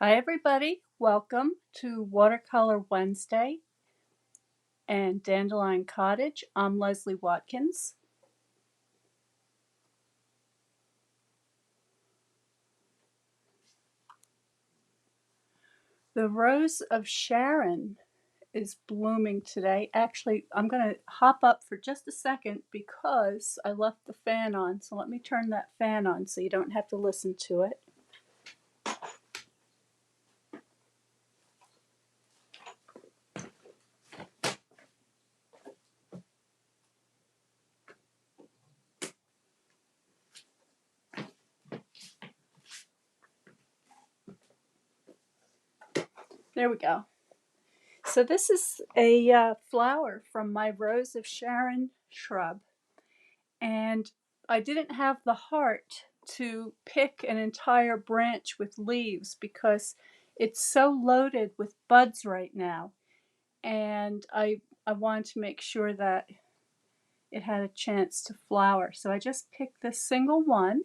Hi everybody, welcome to Watercolor Wednesday and Dandelion Cottage. I'm Leslie Watkins. The Rose of Sharon is blooming today. Actually, I'm going to hop up for just a second because I left the fan on. So let me turn that fan on so you don't have to listen to it. There we go. So this is a flower from my Rose of Sharon shrub. And I didn't have the heart to pick an entire branch with leaves because it's so loaded with buds right now. And I wanted to make sure that it had a chance to flower. So I just picked this single one,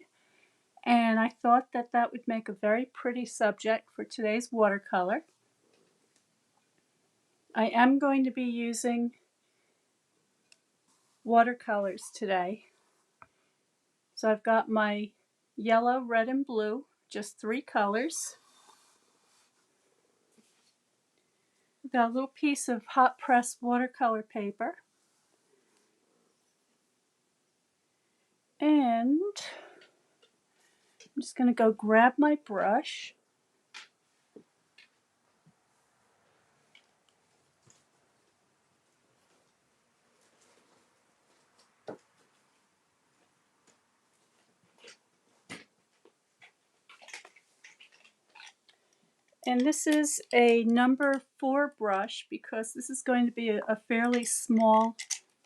and I thought that that would make a very pretty subject for today's watercolor. I am going to be using watercolors today. So I've got my yellow, red, and blue, just 3 colors. I've got a little piece of hot press watercolor paper. And I'm just going to go grab my brush. And this is a number 4 brush because this is going to be a fairly small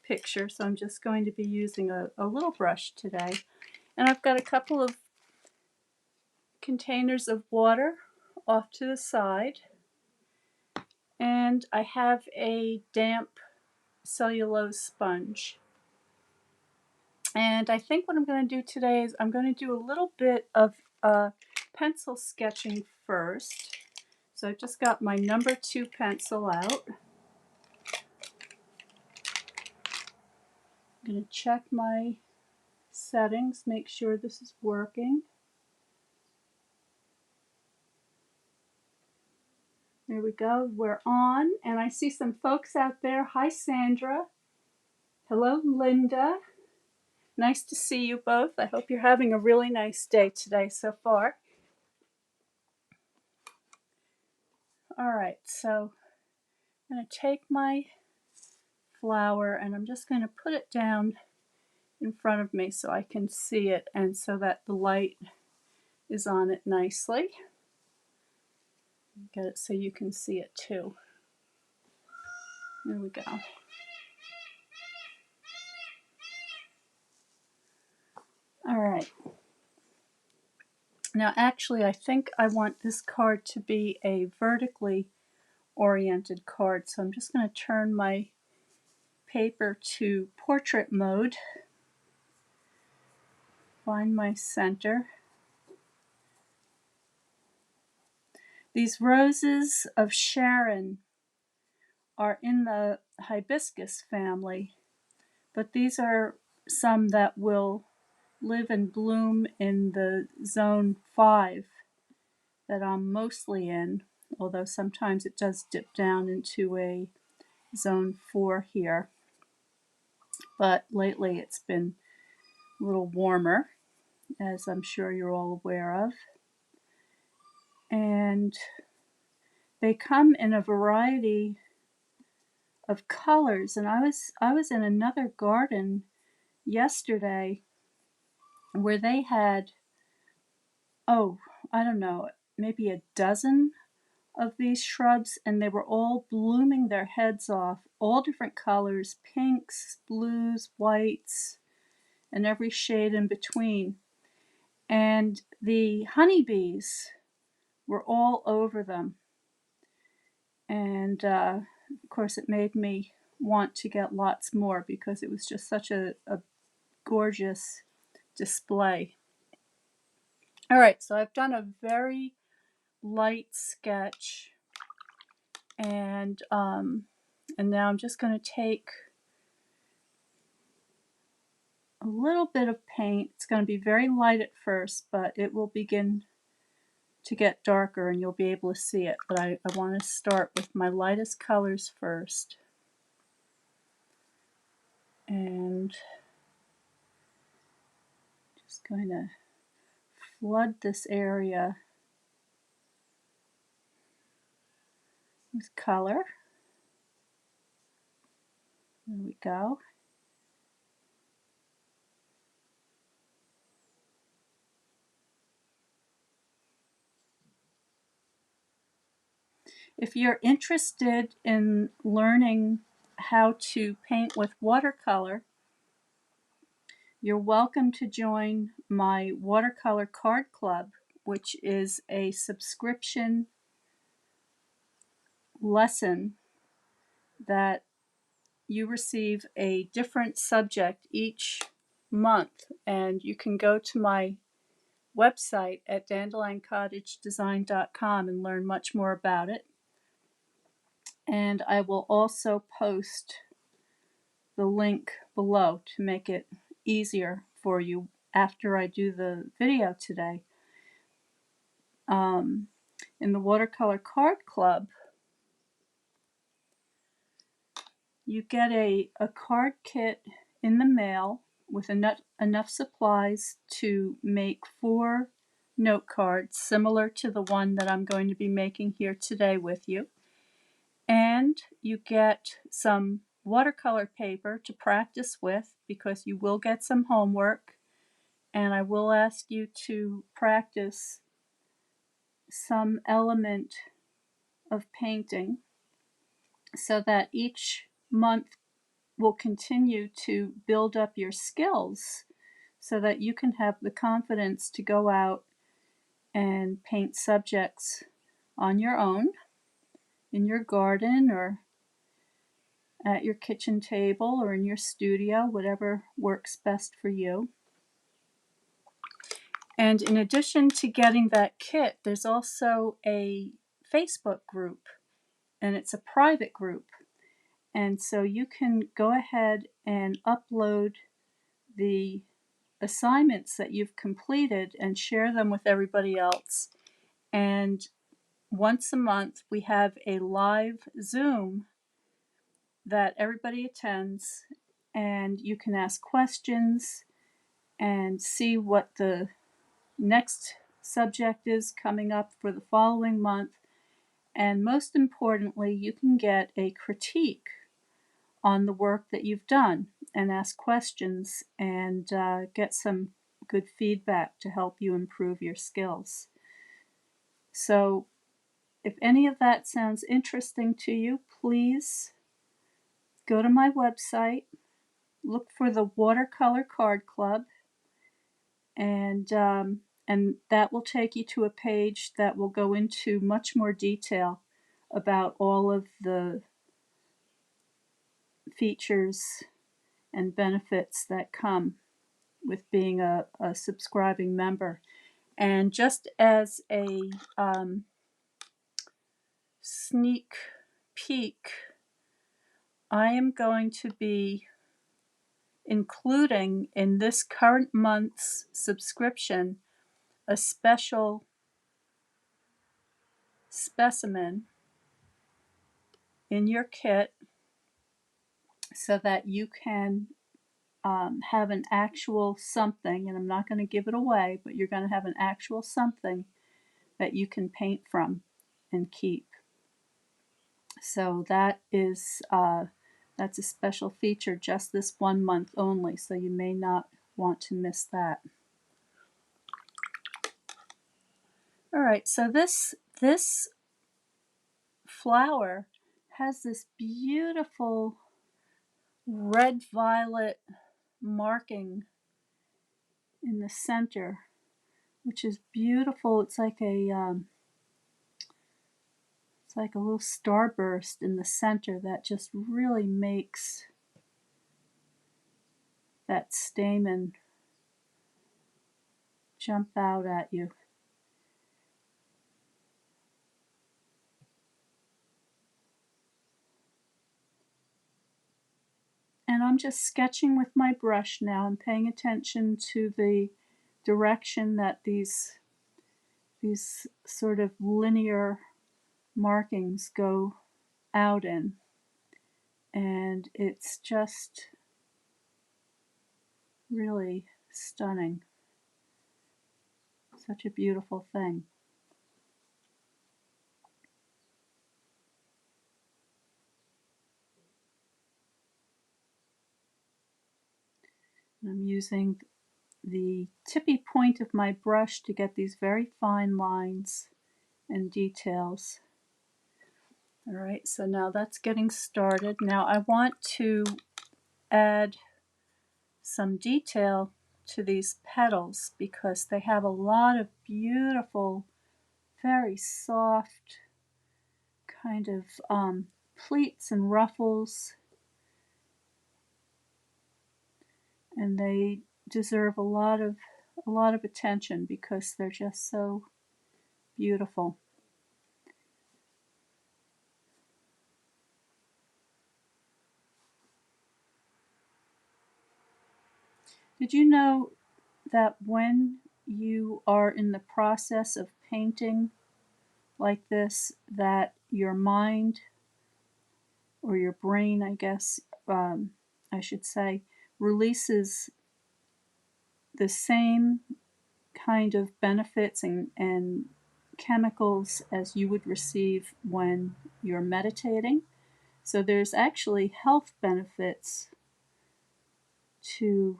picture. So I'm just going to be using a little brush today. And I've got a couple of containers of water off to the side. And I have a damp cellulose sponge. And I think what I'm going to do today is I'm going to do a little bit of pencil sketching first. So I've just got my number 2 pencil out. I'm going to check my settings, make sure this is working. There we go, we're on. And I see some folks out there. Hi Sandra. Hello Linda. Nice to see you both. I hope you're having a really nice day today so far. All right, so I'm going to take my flower and I'm just going to put it down in front of me so I can see it and so that the light is on it nicely. Get it so you can see it too. There we go. All right. Now actually I think I want this card to be a vertically oriented card, so I'm just going to turn my paper to portrait mode. Find my center. These roses of Sharon are in the hibiscus family, but these are some that will live and bloom in the zone 5 that I'm mostly in, although sometimes it does dip down into a zone 4 here. But lately it's been a little warmer, as I'm sure you're all aware of. And they come in a variety of colors. And I was in another garden yesterday where they had, oh, I don't know, maybe a dozen of these shrubs, and they were all blooming their heads off, all different colors, pinks, blues, whites, and every shade in between. And the honeybees were all over them. And of course it made me want to get lots more because it was just such a gorgeous display. All right, so I've done a very light sketch, and now I'm just going to take a little bit of paint. It's going to be very light at first, but it will begin to get darker and you'll be able to see it. But I want to start with my lightest colors first. And just going to flood this area with color. There we go. If you're interested in learning how to paint with watercolor, you're welcome to join my Watercolor Card Club, which is a subscription lesson that you receive a different subject each month. And you can go to my website at dandelioncottagedesign.com and learn much more about it. And I will also post the link below to make it easier for you after I do the video today. In the Watercolor Card Club, you get a card kit in the mail with enough supplies to make 4 note cards similar to the one that I'm going to be making here today with you. And you get some watercolor paper to practice with, because you will get some homework, and I will ask you to practice some element of painting so that each month will continue to build up your skills so that you can have the confidence to go out and paint subjects on your own, in your garden, or at your kitchen table, or in your studio, whatever works best for you. And in addition to getting that kit, there's also a Facebook group, and it's a private group. And so you can go ahead and upload the assignments that you've completed and share them with everybody else. And once a month, we have a live Zoom that everybody attends, and you can ask questions and see what the next subject is coming up for the following month. And most importantly, you can get a critique on the work that you've done and ask questions and get some good feedback to help you improve your skills. So if any of that sounds interesting to you, please go to my website, look for the Watercolor Card Club, and that will take you to a page that will go into much more detail about all of the features and benefits that come with being a subscribing member. And just as a sneak peek, I am going to be including in this current month's subscription a special specimen in your kit so that you can have an actual something, and I'm not going to give it away, but you're going to have an actual something that you can paint from and keep. So that is that's a special feature just this 1 month only, so you may not want to miss that. All right, so this flower has this beautiful red-violet marking in the center, which is beautiful. It's like a little starburst in the center that just really makes that stamen jump out at you. I'm just sketching with my brush now and paying attention to the direction that these sort of linear markings go out in. And it's just really stunning. Such a beautiful thing. And I'm using the tippy point of my brush to get these very fine lines and details. All right, so now that's getting started. Now I want to add some detail to these petals because they have a lot of beautiful, very soft kind of pleats and ruffles, and they deserve a lot of attention because they're just so beautiful. Did you know that when you are in the process of painting like this, that your mind, or your brain, I guess I should say, releases the same kind of benefits and chemicals as you would receive when you're meditating? So there's actually health benefits to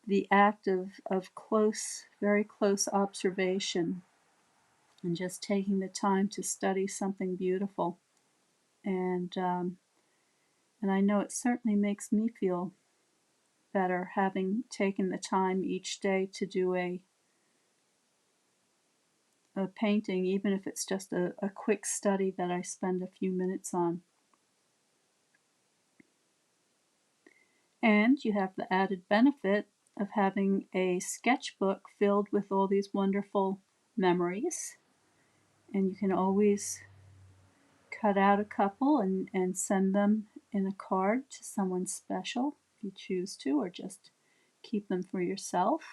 the act of close, very close observation and just taking the time to study something beautiful. And I know it certainly makes me feel better having taken the time each day to do a painting, even if it's just a quick study that I spend a few minutes on. And you have the added benefit of having a sketchbook filled with all these wonderful memories. And you can always cut out a couple and send them in a card to someone special if you choose to, or just keep them for yourself.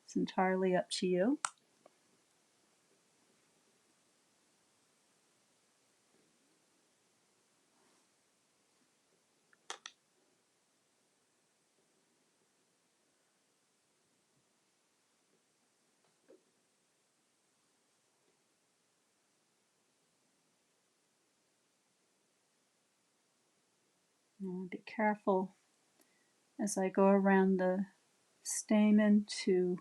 It's entirely up to you. Now, be careful as I go around the stamen to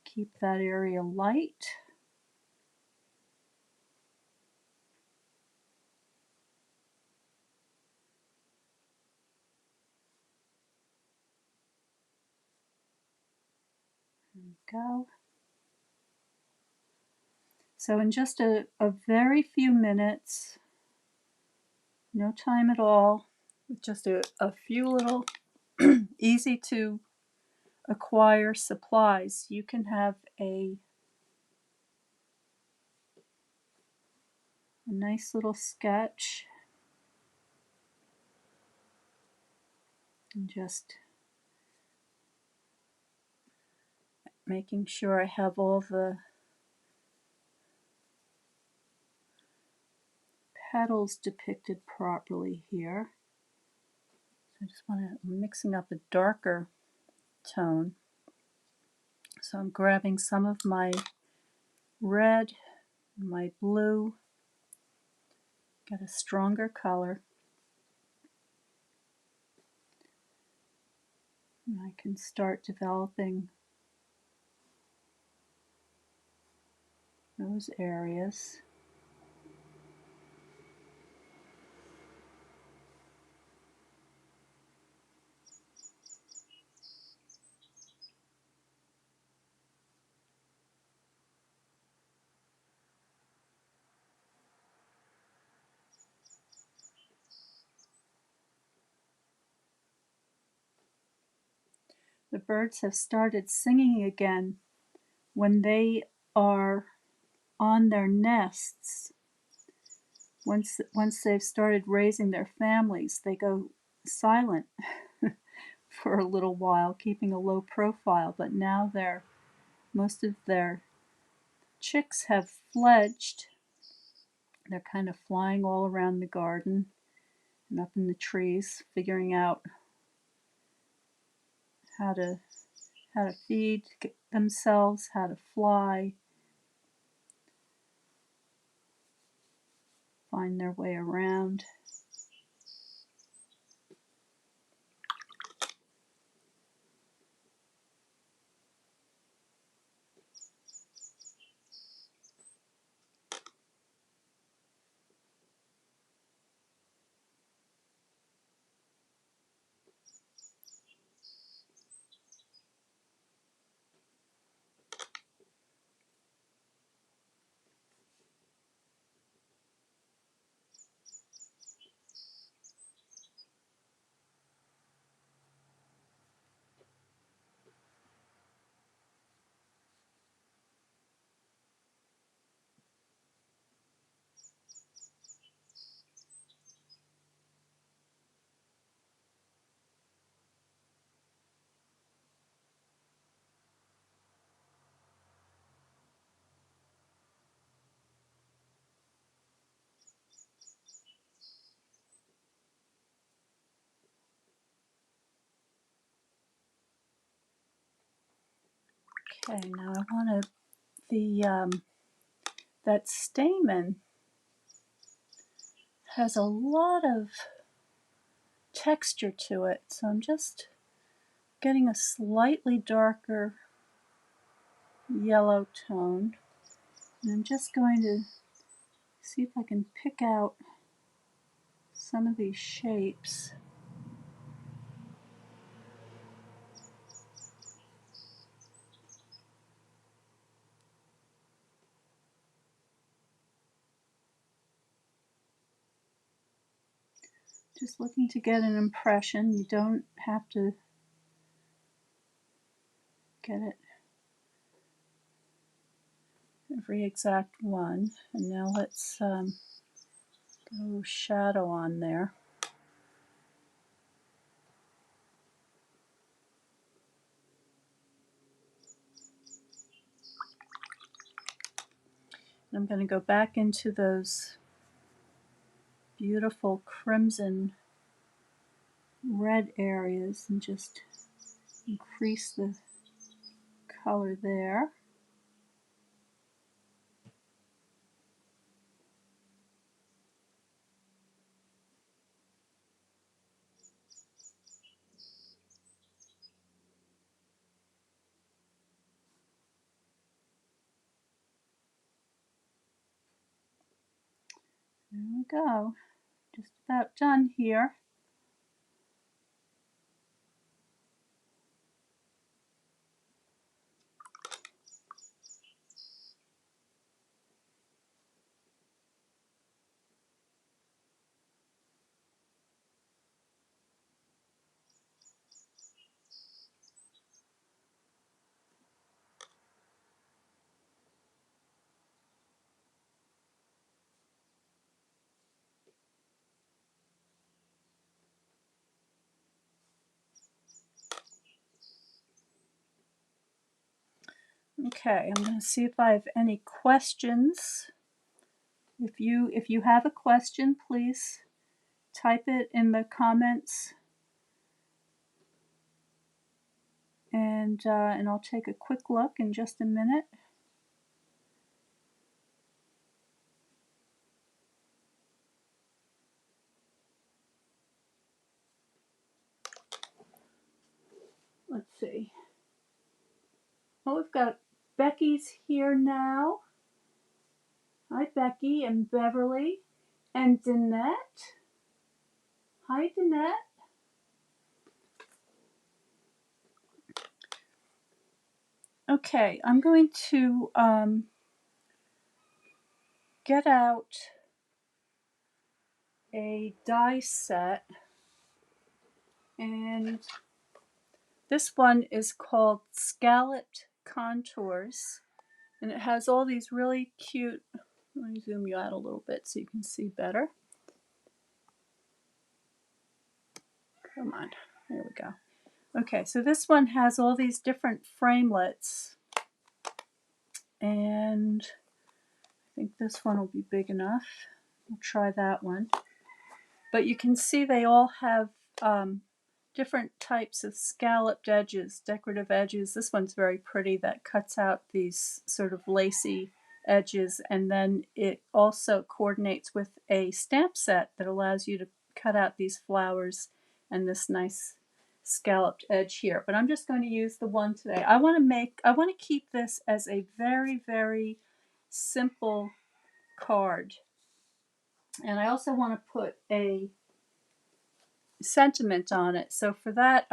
keep that area light. There we go. So in just a very few minutes, no time at all, with just a few little easy to acquire supplies, you can have a nice little sketch. And just making sure I have all the petals depicted properly here. So I just want to, I'm mixing up a darker tone. So I'm grabbing some of my red, my blue, get a stronger color. And I can start developing those areas. The birds have started singing again when they are on their nests. once they've started raising their families, they go silent for a little while, keeping a low profile. But now most of their chicks have fledged. They're kind of flying all around the garden and up in the trees, figuring out how to feed themselves, how to fly, find their way around. Okay, now I want that stamen has a lot of texture to it, so I'm just getting a slightly darker yellow tone, and I'm just going to see if I can pick out some of these shapes. Just looking to get an impression. You don't have to get it every exact one. And now let's get a little shadow on there. And I'm going to go back into those beautiful crimson red areas and just increase the color there. There we go. Just about done here. Okay, I'm going to see if I have any questions. If you have a question, please type it in the comments, and I'll take a quick look in just a minute. Let's see. Oh, we've got Becky's here now. Hi, Becky and Beverly and Danette. Hi, Danette. Okay, I'm going to get out a die set, and this one is called Scalloped Contours, and it has all these really cute Let me zoom you out a little bit so you can see better. Come on, there we go. Okay, so this one has all these different framelets, and I think this one will be big enough. We'll try that one. But you can see they all have different types of scalloped edges, decorative edges. This one's very pretty, that cuts out these sort of lacy edges, and then it also coordinates with a stamp set that allows you to cut out these flowers and this nice scalloped edge here. But I'm just going to use the one today. I want to keep this as a very, very simple card. And I also want to put a sentiment on it. So for that,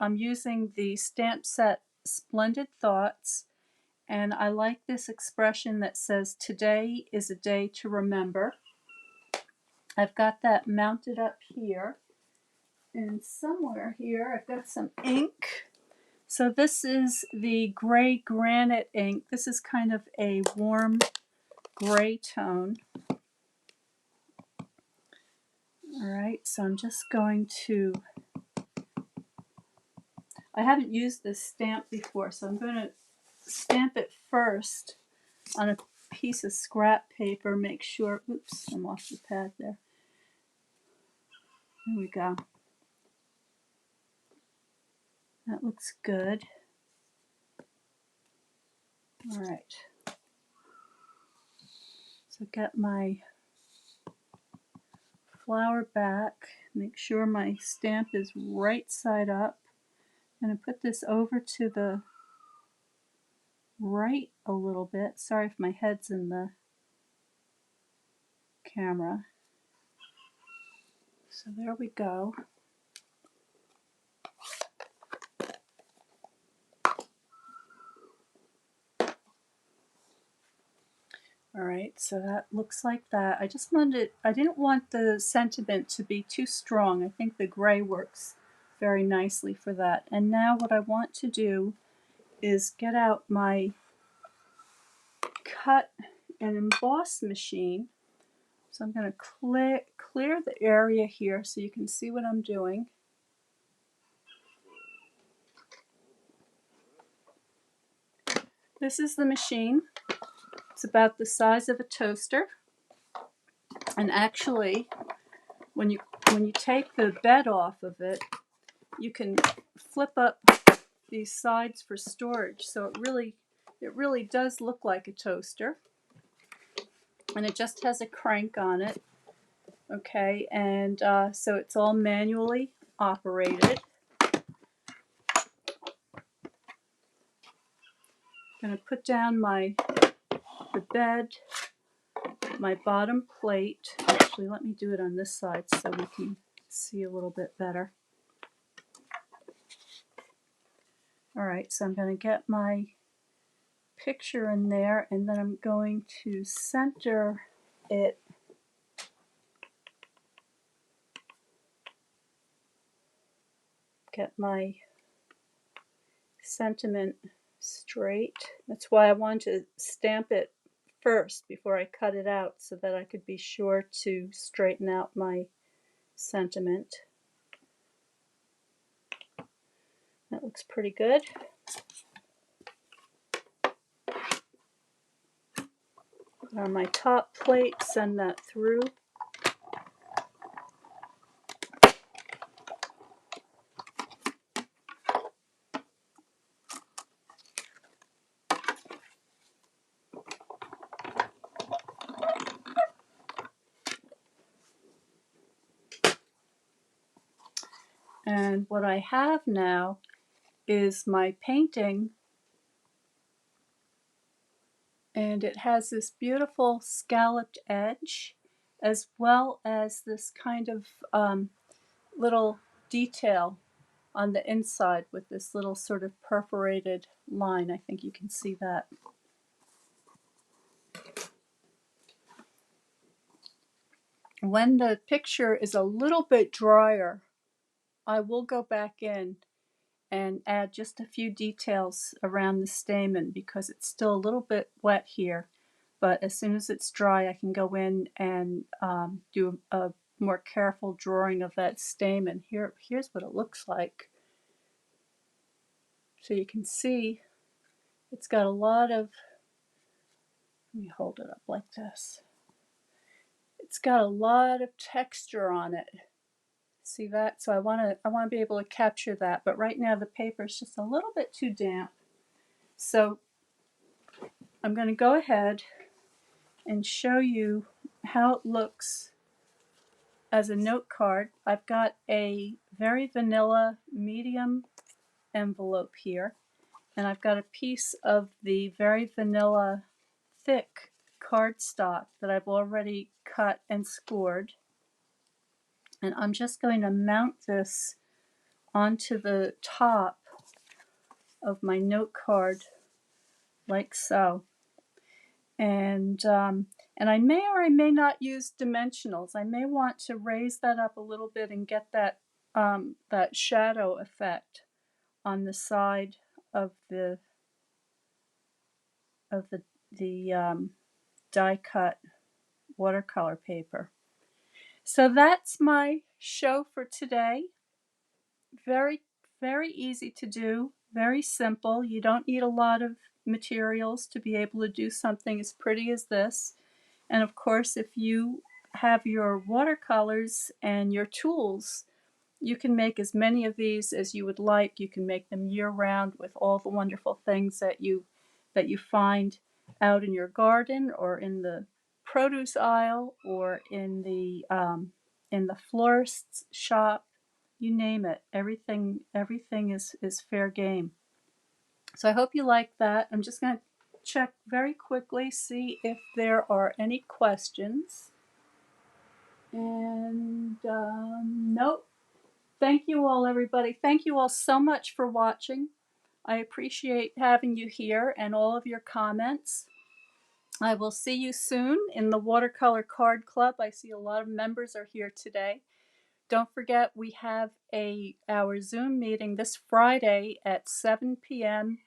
I'm using the stamp set Splendid Thoughts, and I like this expression that says, "Today is a day to remember." I've got that mounted up here, and somewhere here I've got some ink. So this is the gray granite ink. This is kind of a warm gray tone. All right, so I'm just going to, I haven't used this stamp before, so I'm going to stamp it first on a piece of scrap paper. Make sure, oops, I'm off the pad there. There we go. That looks good. All right. So get my flower back. Make sure my stamp is right side up. I'm going to put this over to the right a little bit. Sorry if my head's in the camera. So there we go. All right, so that looks like that. I didn't want the sentiment to be too strong. I think the gray works very nicely for that. And now what I want to do is get out my cut and emboss machine. So I'm going to clear the area here so you can see what I'm doing. This is the machine. It's about the size of a toaster. And actually, when you take the bed off of it, you can flip up these sides for storage. So it really does look like a toaster. And it just has a crank on it. Okay, and so it's all manually operated. I'm going to put down the bed, my bottom plate. Actually, let me do it on this side so we can see a little bit better. All right, so I'm going to get my picture in there, and then I'm going to center it get my sentiment straight. That's why I want to stamp it first before I cut it out, so that I could be sure to straighten out my sentiment. That looks pretty good. On my top plate, send that through. And what I have now is my painting, and it has this beautiful scalloped edge, as well as this kind of little detail on the inside with this little sort of perforated line. I think you can see that. When the picture is a little bit drier, I will go back in and add just a few details around the stamen because it's still a little bit wet here. but as soon as it's dry, I can go in and do a more careful drawing of that stamen. Here's what it looks like. So you can see it's got a lot of, let me hold it up like this. It's got a lot of texture on it. See that? So I want to be able to capture that, but right now the paper is just a little bit too damp. So I'm going to go ahead and show you how it looks as a note card. I've got a very vanilla medium envelope here, and I've got a piece of the very vanilla thick cardstock that I've already cut and scored. And I'm just going to mount this onto the top of my note card like so. And I may or I may not use dimensionals. I may want to raise that up a little bit and get that that shadow effect on the side of the die cut watercolor paper. So that's my show for today. Very, very easy to do, very simple. You don't need a lot of materials to be able to do something as pretty as this. And of course, if you have your watercolors and your tools, you can make as many of these as you would like. You can make them year-round with all the wonderful things that you find out in your garden or in the produce aisle or in the florist's shop. You name it. Everything is fair game. So I hope you like that. I'm just going to check very quickly, see if there are any questions. And nope. Thank you all, everybody. Thank you all so much for watching. I appreciate having you here and all of your comments. I will see you soon in the Watercolor Card Club. I see a lot of members are here today. Don't forget, we have our Zoom meeting this Friday at 7 p.m.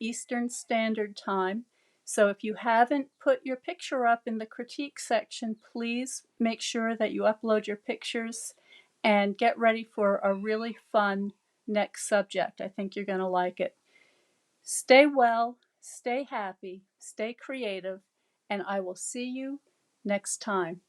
Eastern Standard Time. So if you haven't put your picture up in the critique section, please make sure that you upload your pictures and get ready for a really fun next subject. I think you're going to like it. Stay well, stay happy, stay creative, and I will see you next time.